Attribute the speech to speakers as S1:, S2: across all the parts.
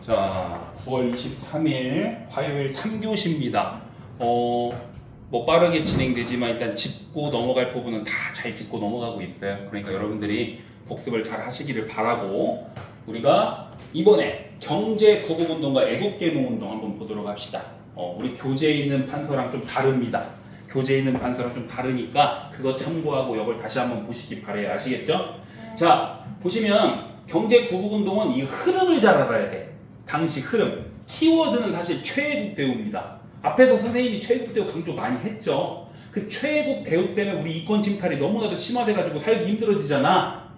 S1: 자, 9월 23일 화요일 3교시입니다. 뭐 빠르게 진행되지만 일단 짚고 넘어갈 부분은 다 잘 짚고 넘어가고 있어요. 그러니까 여러분들이 복습을 잘 하시기를 바라고, 우리가 이번에 경제 구국운동과 애국계몽운동 한번 보도록 합시다. 우리 교재에 있는 판서랑 좀 다릅니다. 교재에 있는 판서랑 좀 다르니까 그거 참고하고 이걸 다시 한번 보시기 바래요. 아시겠죠? 자, 보시면 경제 구국운동은 이 흐름을 잘 알아야 돼. 당시 흐름. 키워드는 사실 최애국 대우입니다. 앞에서 선생님이 최애국 대우 강조 많이 했죠. 그 최애국 대우 때문에 우리 이권 침탈이 너무나도 심화돼가지고 살기 힘들어지잖아.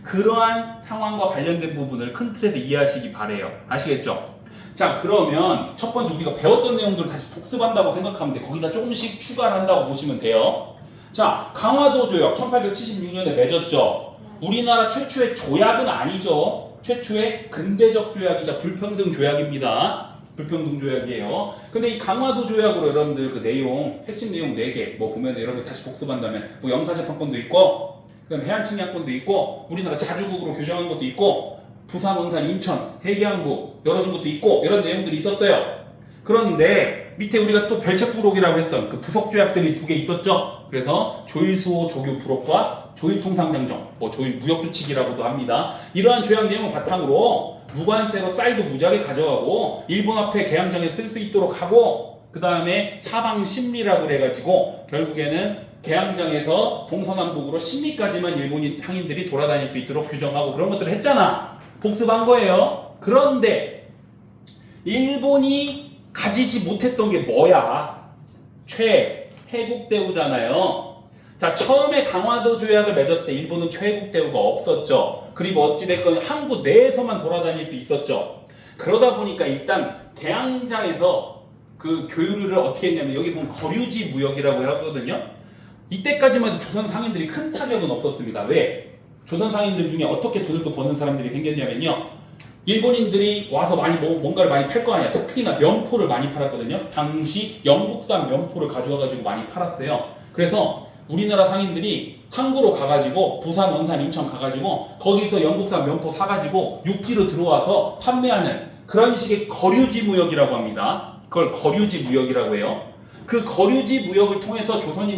S1: 그러한 상황과 관련된 부분을 큰 틀에서 이해하시기 바래요. 아시겠죠? 자, 그러면 첫 번째 우리가 배웠던 내용들을 다시 복습한다고 생각하면 돼. 거기다 조금씩 추가를 한다고 보시면 돼요. 자, 강화도 조약 1876년에 맺었죠. 우리나라 최초의 조약은 아니죠. 최초의 근대적 조약이자 불평등 조약입니다. 불평등 조약이에요. 근데 이 강화도 조약으로 여러분들 그 내용, 핵심 내용 4개 뭐 보면 여러분 다시 복습한다면 뭐 영사재판권도 있고, 그다음 해안측량권도 있고, 우리나라 자주국으로 규정한 것도 있고, 부산, 원산, 인천, 세계항구 열어준 것도 있고, 이런 내용들이 있었어요. 그런데 밑에 우리가 또 별책부록이라고 했던 그 부속 조약들이 2개 있었죠. 그래서 조일수호 조교 부록과 조일통상장정, 뭐 조일무역규칙이라고도 합니다. 이러한 조약 내용을 바탕으로 무관세로 쌀도 무지하게 가져가고 일본 화폐 개항장에 쓸 수 있도록 하고, 그 다음에 사방신리라고 해가지고 결국에는 개항장에서 동서남북으로 신리까지만 일본인 상인들이 돌아다닐 수 있도록 규정하고 그런 것들을 했잖아. 복습한 거예요. 그런데 일본이 가지지 못했던 게 뭐야? 최애국 대우잖아요. 자, 처음에 강화도 조약을 맺었을 때 일본은 최애국 대우가 없었죠. 그리고 어찌됐건 항구 내에서만 돌아다닐 수 있었죠. 그러다 보니까 일단 개항장에서 그 교류를 어떻게 했냐면, 여기 보면 거류지 무역이라고 하거든요. 이때까지만 해도 조선 상인들이 큰 타격은 없었습니다. 왜? 조선 상인들 중에 어떻게 돈을 또 버는 사람들이 생겼냐면요, 일본인들이 와서 뭔가를 많이 팔 거 아니야. 특히나 면포를 많이 팔았거든요. 당시 영국산 면포를 가져와가지고 많이 팔았어요. 그래서 우리나라 상인들이 항구로 가가지고 부산, 원산, 인천 가가지고 거기서 영국산 면포 사가지고 육지로 들어와서 판매하는 그런 식의 거류지 무역이라고 합니다. 그걸 거류지 무역이라고 해요. 그 거류지 무역을 통해서 조선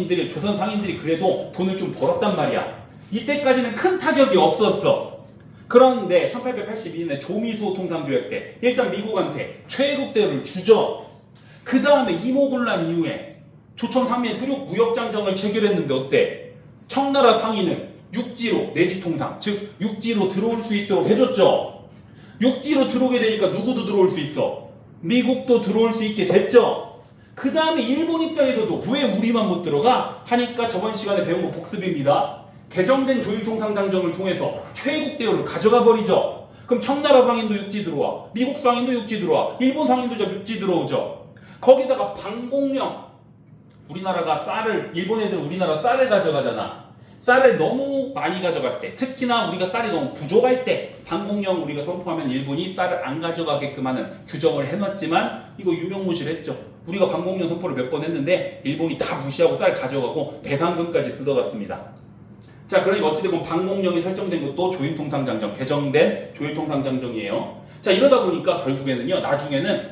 S1: 상인들이 그래도 돈을 좀 벌었단 말이야. 이때까지는 큰 타격이 없었어. 그런데 1882년에 조미수호 통상조약 때 일단 미국한테 최애국 대우를 주죠. 그 다음에 이모군란 이후에 조천 상민 수륙 무역장정을 체결했는데 어때? 청나라 상인은 육지로 내지통상, 즉 육지로 들어올 수 있도록 해줬죠. 육지로 들어오게 되니까 누구도 들어올 수 있어. 미국도 들어올 수 있게 됐죠. 그 다음에 일본 입장에서도 왜 우리만 못 들어가? 하니까 저번 시간에 배운 거 복습입니다. 개정된 조일통상장정을 통해서 최애국 대우를 가져가 버리죠. 그럼 청나라 상인도 육지 들어와, 미국 상인도 육지 들어와, 일본 상인도 육지 들어오죠. 거기다가 방공령, 우리나라가 일본 애들은 우리나라 쌀을 가져가잖아. 쌀을 너무 많이 가져갈 때, 특히나 우리가 쌀이 너무 부족할 때 방공령 우리가 선포하면 일본이 쌀을 안 가져가게끔 하는 규정을 해놨지만 이거 유명무실했죠. 우리가 방공령 선포를 몇 번 했는데 일본이 다 무시하고 쌀 가져가고 배상금까지 뜯어갔습니다. 자, 그러니까 어찌됐건 방공령이 설정된 것도 조일통상장정, 개정된 조일통상장정이에요. 자, 이러다 보니까 결국에는요, 나중에는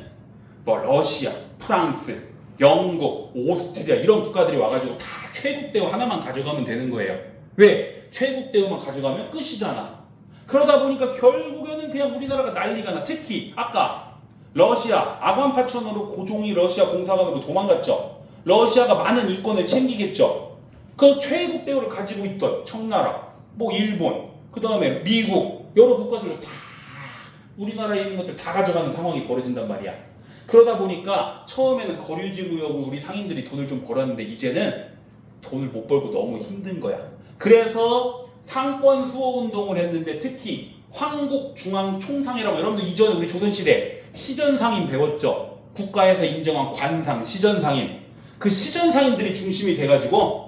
S1: 뭐 러시아, 프랑스, 영국, 오스트리아 이런 국가들이 와가지고 다 최애국 대우 하나만 가져가면 되는 거예요. 왜? 최애국 대우만 가져가면 끝이잖아. 그러다 보니까 결국에는 그냥 우리나라가 난리가 나. 특히 아까 러시아, 아관파천으로 고종이 러시아 공사관으로 도망갔죠. 러시아가 많은 이권을 챙기겠죠. 그 최애국 대우를 가지고 있던 청나라, 뭐 일본, 그 다음에 미국 여러 국가들로 다 우리나라에 있는 것들 다 가져가는 상황이 벌어진단 말이야. 그러다 보니까 처음에는 거류지 무역으로 우리 상인들이 돈을 좀 벌었는데 이제는 돈을 못 벌고 너무 힘든 거야. 그래서 상권 수호 운동을 했는데, 특히 황국중앙총상회라고, 여러분들 이전에 우리 조선시대 시전상인 배웠죠. 국가에서 인정한 관상, 시전상인. 그 시전상인들이 중심이 돼가지고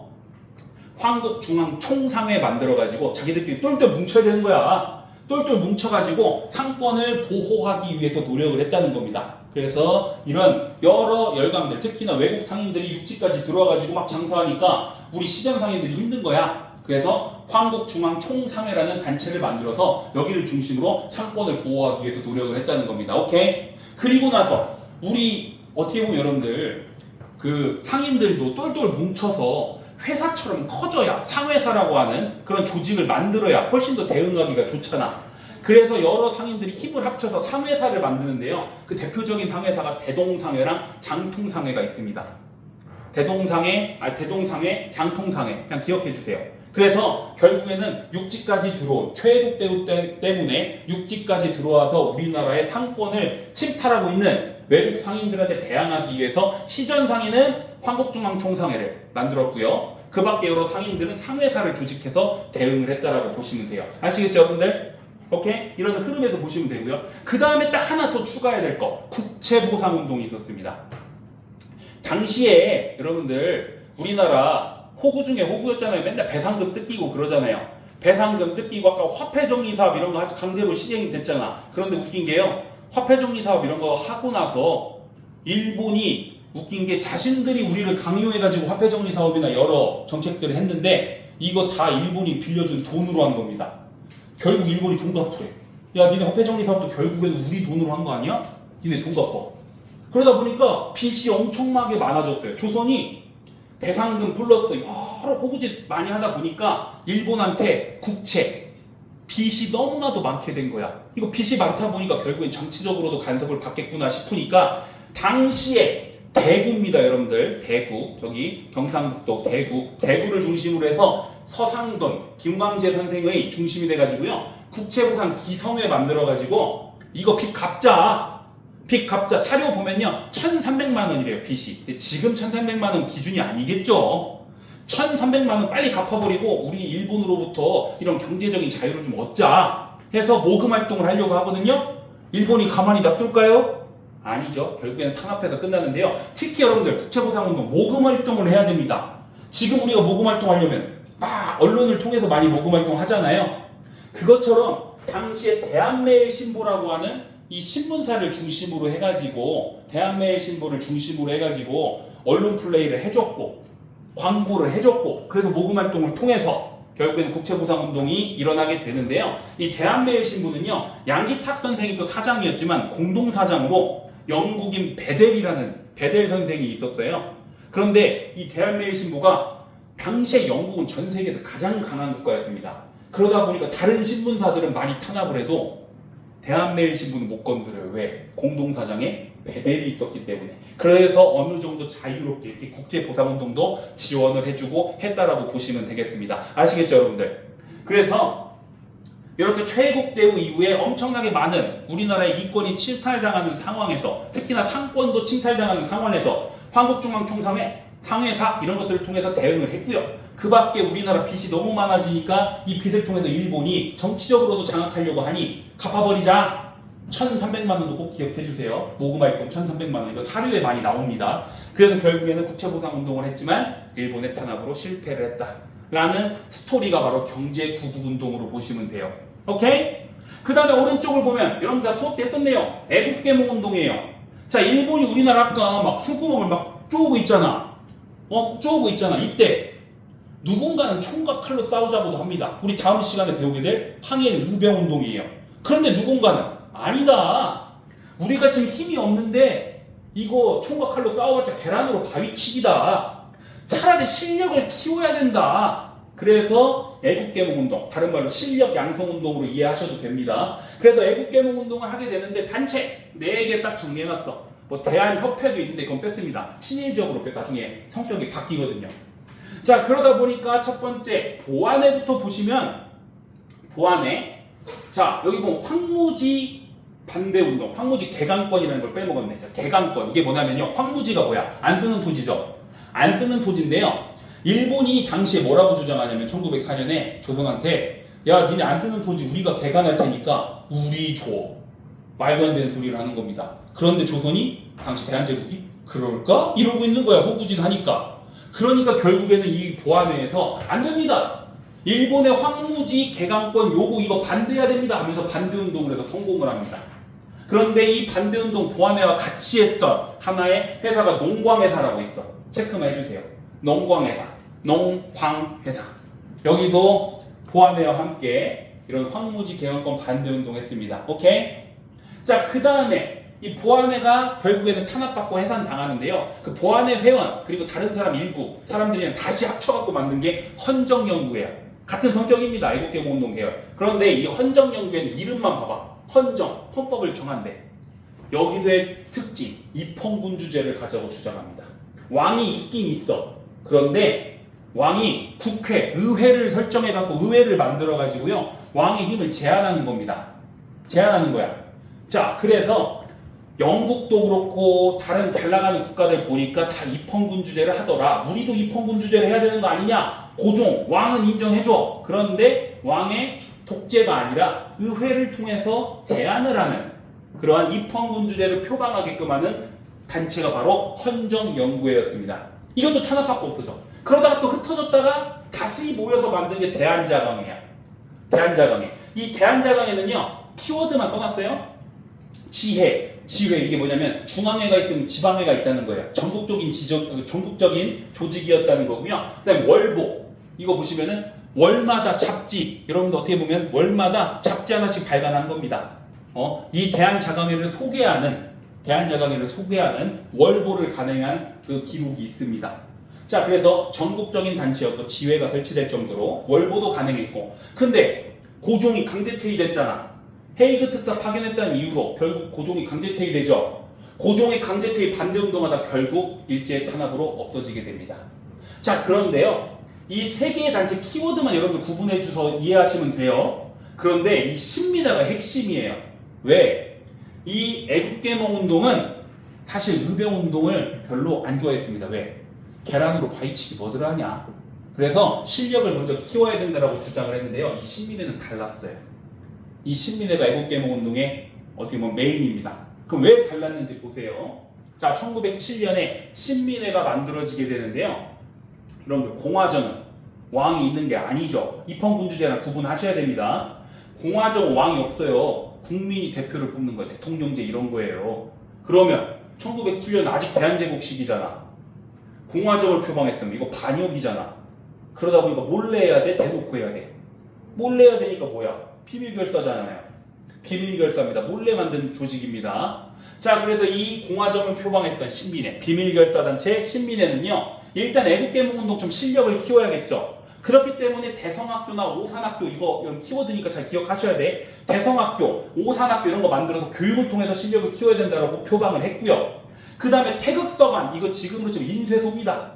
S1: 황국중앙총상회 만들어가지고 자기들끼리 똘똘 뭉쳐야 되는 거야. 똘똘 뭉쳐가지고 상권을 보호하기 위해서 노력을 했다는 겁니다. 그래서 이런 여러 열강들, 특히나 외국 상인들이 육지까지 들어와가지고 막 장사하니까 우리 시장 상인들이 힘든 거야. 그래서 황국중앙총상회라는 단체를 만들어서 여기를 중심으로 상권을 보호하기 위해서 노력을 했다는 겁니다. 오케이? 그리고 나서 우리 어떻게 보면 여러분들 그 상인들도 똘똘 뭉쳐서 회사처럼 커져야 상회사라고 하는 그런 조직을 만들어야 훨씬 더 대응하기가 좋잖아. 그래서 여러 상인들이 힘을 합쳐서 상회사를 만드는데요. 그 대표적인 상회사가 대동상회랑 장통상회가 있습니다. 대동상회, 장통상회 그냥 기억해 주세요. 그래서 결국에는 육지까지 들어온 최혜국 대우 때문에 육지까지 들어와서 우리나라의 상권을 침탈하고 있는 외국 상인들한테 대항하기 위해서 시전상인은 황국중앙총상회를 만들었고요. 그 밖에 여러 상인들은 상회사를 조직해서 대응을 했다라고 보시면 돼요. 아시겠죠, 여러분들? 오케이? 이런 흐름에서 보시면 되고요. 그 다음에 딱 하나 더 추가해야 될 거. 국채보상운동이 있었습니다. 당시에 여러분들 우리나라 호구 중에 호구였잖아요. 맨날 배상금 뜯기고 그러잖아요. 배상금 뜯기고 아까 화폐정리사업 이런 거 아주 강제로 시행이 됐잖아. 그런데 웃긴 게요. 화폐정리사업 이런 거 하고 나서 일본이 웃긴 게 자신들이 우리를 강요해가지고 화폐정리사업이나 여러 정책들을 했는데 이거 다 일본이 빌려준 돈으로 한 겁니다. 결국 일본이 돈 갚으래. 야, 니네 화폐정리사업도 결국에는 우리 돈으로 한 거 아니야? 니네 돈 갚아. 그러다 보니까 빚이 엄청나게 많아졌어요. 조선이 배상금 플러스 여러 호구짓 많이 하다 보니까 일본한테 국채, 빚이 너무나도 많게 된 거야. 이거 빚이 많다 보니까 결국엔 정치적으로도 간섭을 받겠구나 싶으니까 당시에 대구입니다, 여러분들. 대구, 저기 경상북도 대구를 중심으로 해서 서상돈, 김광재 선생의 중심이 돼가지고요. 국채보상 기성회 만들어가지고 이거 빚 갚자. 사료 보면요 1,300만 원이래요. 빚이. 지금 1,300만 원 기준이 아니겠죠. 1,300만 원 빨리 갚아버리고 우리 일본으로부터 이런 경제적인 자유를 좀 얻자 해서 모금 활동을 하려고 하거든요. 일본이 가만히 놔둘까요? 아니죠. 결국에는 탄압해서 끝나는데요. 특히 여러분들 국채보상운동 모금 활동을 해야 됩니다. 지금 우리가 모금 활동하려면 막 언론을 통해서 많이 모금 활동 하잖아요. 그것처럼 당시에 대한매일신보라고 하는 이 신문사를 중심으로 해가지고 대한매일신보를 중심으로 해가지고 언론 플레이를 해줬고 광고를 해줬고 그래서 모금 활동을 통해서 결국에는 국채보상운동이 일어나게 되는데요. 이 대한매일신보는요 양기탁 선생이 또 사장이었지만 공동사장으로 영국인 베델 선생이 있었어요. 그런데 이 대한매일신보가 당시에 영국은 전 세계에서 가장 강한 국가였습니다. 그러다 보니까 다른 신문사들은 많이 탄압을 해도 대한매일신보는 못 건드려요. 왜? 공동사장에 베델이 있었기 때문에. 그래서 어느 정도 자유롭게 이렇게 국제보상운동도 지원을 해주고 했다라고 보시면 되겠습니다. 아시겠죠, 여러분들? 그래서 이렇게 최국대우 이후에 엄청나게 많은 우리나라의 이권이 침탈당하는 상황에서 특히나 상권도 침탈당하는 상황에서 황국중앙총상회, 상회사 이런 것들을 통해서 대응을 했고요. 그 밖에 우리나라 빚이 너무 많아지니까 이 빚을 통해서 일본이 정치적으로도 장악하려고 하니 갚아버리자. 1,300만 원도 꼭 기억해 주세요. 모금활동 1,300만 원 이거 사료에 많이 나옵니다. 그래서 결국에는 국채보상운동을 했지만 일본의 탄압으로 실패를 했다. 라는 스토리가 바로 경제구국운동으로 보시면 돼요. 오케이? 그 다음에 오른쪽을 보면 여러분들 다 수업 때 했던 내용 애국개몽운동이에요. 자, 일본이 우리나라 아까 막 술구멍을 막 쪼고 있잖아. 쪼고 있잖아. 이때 누군가는 총과 칼로 싸우자고도 합니다. 우리 다음 시간에 배우게 될 항일 의병운동이에요. 그런데 누군가는 아니다. 우리가 지금 힘이 없는데 이거 총과 칼로 싸워봤자 계란으로 바위치기다. 차라리 실력을 키워야 된다. 그래서 애국개몽운동, 다른 말로 실력 양성운동으로 이해하셔도 됩니다. 그래서 애국개몽운동을 하게 되는데 단체 4개 딱 정리해놨어. 뭐 대한협회도 있는데 그건 뺐습니다. 친일적으로 나중에 성격이 바뀌거든요. 자, 그러다 보니까 첫 번째 보안회부터 보시면 보안회. 자, 여기 보면 황무지 반대운동, 황무지 개강권이라는 걸 빼먹었네. 자, 개강권 이게 뭐냐면요, 황무지가 뭐야? 안 쓰는 토지죠. 안 쓰는 토지인데요. 일본이 당시에 뭐라고 주장하냐면 1904년에 조선한테 야, 니네 안 쓰는 토지 우리가 개간할 테니까 우리 줘. 말도 안 되는 소리를 하는 겁니다. 그런데 조선이 당시 대한제국이 그럴까? 이러고 있는 거야. 호구짓 하니까. 그러니까 결국에는 이 보안회에서 안 됩니다. 일본의 황무지 개강권 요구 이거 반대해야 됩니다 하면서 반대운동을 해서 성공을 합니다. 그런데 이 반대운동 보안회와 같이 했던 하나의 회사가 농광회사라고 있어. 체크만 해주세요. 농광회사. 여기도 보아내와 함께 이런 황무지 개헌권 반대 운동했습니다. 오케이? 자, 그 다음에 이 보아내가 결국에는 탄압받고 해산당하는데요. 그 보아내 회원 그리고 다른 사람 일부 사람들이랑 다시 합쳐갖고 만든 게 헌정연구회야. 같은 성격입니다. 애국개몽운동 계열. 그런데 이 헌정연구회는 이름만 봐봐. 헌정, 헌법을 정한대. 여기서의 특징, 입헌군주제를 가자고 주장합니다. 왕이 있긴 있어. 그런데 왕이 국회, 의회를 설정해갖고 의회를 만들어가지고요. 왕의 힘을 제한하는 겁니다. 제한하는 거야. 자, 그래서 영국도 그렇고 다른 잘 나가는 국가들 보니까 다 입헌군주제를 하더라. 우리도 입헌군주제를 해야 되는 거 아니냐? 고종, 왕은 인정해줘. 그런데 왕의 독재가 아니라 의회를 통해서 제안을 하는 그러한 입헌군주제를 표방하게끔 하는 단체가 바로 헌정연구회였습니다. 이것도 탄압받고 없어져. 그러다가 또 흩어졌다가 다시 모여서 만든 게 대한자강회야. 대한자강회. 이 대한자강회는요, 키워드만 써놨어요. 지회, 지회 이게 뭐냐면 중앙회가 있으면 지방회가 있다는 거예요. 전국적인 조직이었다는 거고요. 그다음에 월보 이거 보시면은 월마다 잡지 여러분들 어떻게 보면 월마다 잡지 하나씩 발간한 겁니다. 이 대한자강회를 소개하는 월보를 간행한 그 기록이 있습니다. 자, 그래서 전국적인 단체였고 지회가 설치될 정도로 월보도 간행했고, 근데 고종이 강제 퇴위됐잖아. 헤이그 특사 파견했다는 이유로 결국 고종이 강제 퇴위되죠. 고종의 강제 퇴위 반대 운동하다 결국 일제 탄압으로 없어지게 됩니다. 자, 그런데요, 이 세 개의 단체 키워드만 여러분들 구분해 주셔서 이해하시면 돼요. 그런데 이 신민회가 핵심이에요. 왜? 이 애국개몽 운동은 사실 의병 운동을 별로 안 좋아했습니다. 왜? 계란으로 바위치기 뭐들 하냐. 그래서 실력을 먼저 키워야 된다고 주장을 했는데요. 이 신민회는 달랐어요. 이 신민회가 애국개몽 운동의 어떻게 보면 메인입니다. 그럼 왜 달랐는지 보세요. 자, 1907년에 신민회가 만들어지게 되는데요. 여러분들 공화정은 왕이 있는 게 아니죠. 입헌군주제랑 구분하셔야 됩니다. 공화정은 왕이 없어요. 국민이 대표를 뽑는 거예요. 대통령제 이런 거예요. 그러면 1907년 아직 대한제국 시기잖아. 공화정을 표방했으면 이거 반역이잖아. 그러다 보니까 몰래 해야 돼? 대놓고 해야 돼? 몰래 해야 되니까 뭐야? 비밀결사잖아요. 비밀결사입니다. 몰래 만든 조직입니다. 자, 그래서 이 공화정을 표방했던 신민회, 비밀결사단체 신민회는요, 일단 애국개몽운동 좀 실력을 키워야겠죠. 그렇기 때문에 대성학교나 오산학교 이거 이런 키워드니까 잘 기억하셔야 돼. 대성학교, 오산학교 이런 거 만들어서 교육을 통해서 실력을 키워야 된다라고 표방을 했고요. 그 다음에 태극서관 이거 지금으로 지금 인쇄소입니다.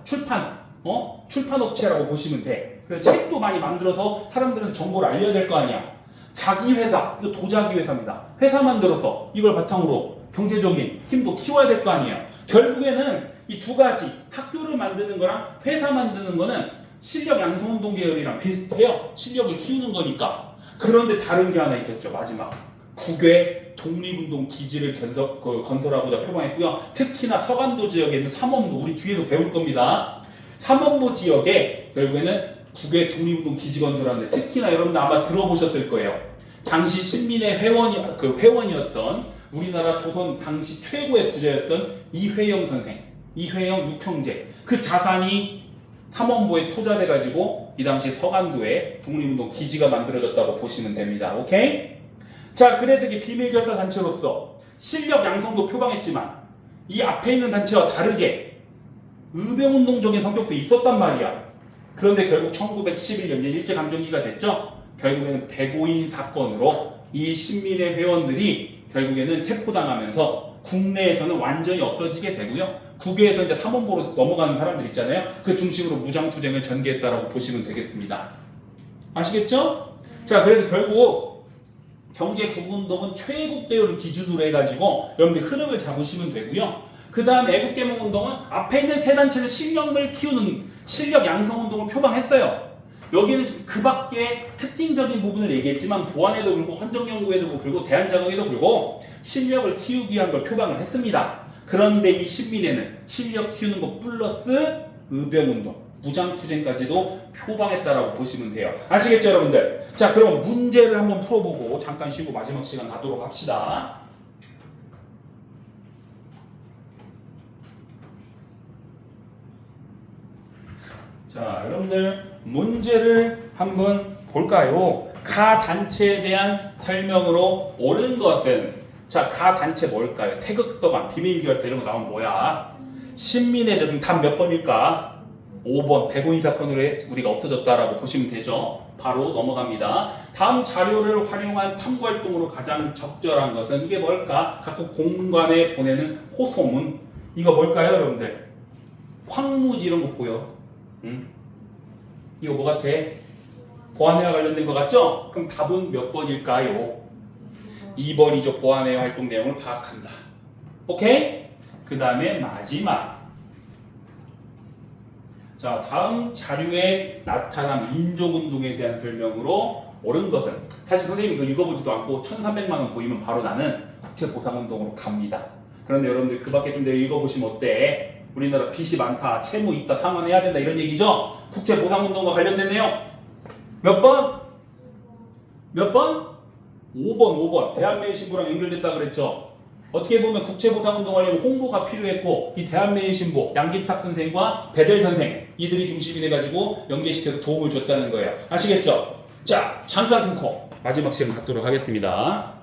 S1: 출판업체라고 보시면 돼. 그래서 책도 많이 만들어서 사람들한테 정보를 알려야 될 거 아니야. 자기 회사, 이거 도자기 회사입니다. 회사 만들어서 이걸 바탕으로 경제적인 힘도 키워야 될 거 아니에요. 결국에는 이 두 가지 학교를 만드는 거랑 회사 만드는 거는 실력 양성운동 계열이랑 비슷해요. 실력을 키우는 거니까. 그런데 다른 게 하나 있었죠. 마지막 국외 독립운동 기지를 건설하고자 표방했고요. 특히나 서간도 지역에 있는 삼원보, 우리 뒤에도 배울 겁니다. 삼원보 지역에 결국에는 국외 독립운동 기지 건설하는데, 특히나 여러분들 아마 들어보셨을 거예요. 당시 신민회 회원이었던 우리나라 조선 당시 최고의 부자였던 이회영 선생, 이회영 육형제, 그 자산이 삼원보에 투자돼가지고 이 당시 서간도에 독립운동 기지가 만들어졌다고 보시면 됩니다. 오케이? 자, 그래서 이게 비밀결사 단체로서 실력 양성도 표방했지만 이 앞에 있는 단체와 다르게 의병운동적인 성격도 있었단 말이야. 그런데 결국 1911년 일제감정기가 됐죠. 결국에는 백오인 사건으로 이 신민회 회원들이 결국에는 체포당하면서 국내에서는 완전히 없어지게 되고요. 국외에서 이제 삼원보로 넘어가는 사람들 있잖아요. 그 중심으로 무장투쟁을 전개했다라고 보시면 되겠습니다. 아시겠죠? 자, 그래서 결국 경제국운동은 최애국대회를 기준으로 해가지고 여러분들 흐름을 잡으시면 되고요. 그 다음에 애국개몽운동은 앞에 있는 세 단체는 실력을 키우는 실력 양성운동을 표방했어요. 여기는 그 밖에 특징적인 부분을 얘기했지만 보안에도 그렇고 헌정연구에도 그렇고 대한자강에도 그렇고 실력을 키우기 위한 걸 표방을 했습니다. 그런데 이 신민회는 실력 키우는 것 플러스 의병운동, 무장투쟁까지도 표방했다라고 보시면 돼요. 아시겠죠, 여러분들? 자, 그럼 문제를 한번 풀어보고 잠깐 쉬고 마지막 시간 가도록 합시다. 자, 여러분들 문제를 한번 볼까요? 가 단체에 대한 설명으로 옳은 것은 자, 가 단체 뭘까요? 태극서관, 비밀결사 이런 거 나오면 뭐야? 신민의 답 몇 번일까? 5번 백오인 사건으로 우리가 없어졌다라고 보시면 되죠. 바로 넘어갑니다. 다음 자료를 활용한 탐구활동으로 가장 적절한 것은 이게 뭘까? 각국 공간에 보내는 호소문. 이거 뭘까요, 여러분들? 황무지 이런 거 보여? 응? 이거 뭐 같아? 보안회와 관련된 거 같죠? 그럼 답은 몇 번일까요? 2번이죠. 보안회 활동 내용을 파악한다. 오케이? 그 다음에 마지막. 자, 다음 자료에 나타난 민족운동에 대한 설명으로 옳은 것은 사실 선생님이 이거 읽어보지도 않고 1,300만 원 보이면 바로 나는 국채보상운동으로 갑니다. 그런데 여러분들 그 밖에 좀 더 읽어보시면 어때? 우리나라 빚이 많다, 채무 있다, 상환해야 된다 이런 얘기죠? 국채보상운동과 관련된 내용 몇 번? 몇 번? 5번. 대한매일신보랑 연결됐다 그랬죠? 어떻게 보면 국채보상운동 하려면 홍보가 필요했고 이 대한매일신보, 양기탁 선생과 배델 선생 이들이 중심이 돼가지고 연계시켜서 도움을 줬다는 거예요. 아시겠죠? 자, 잠깐 끊고 마지막 시간 갖도록 하겠습니다.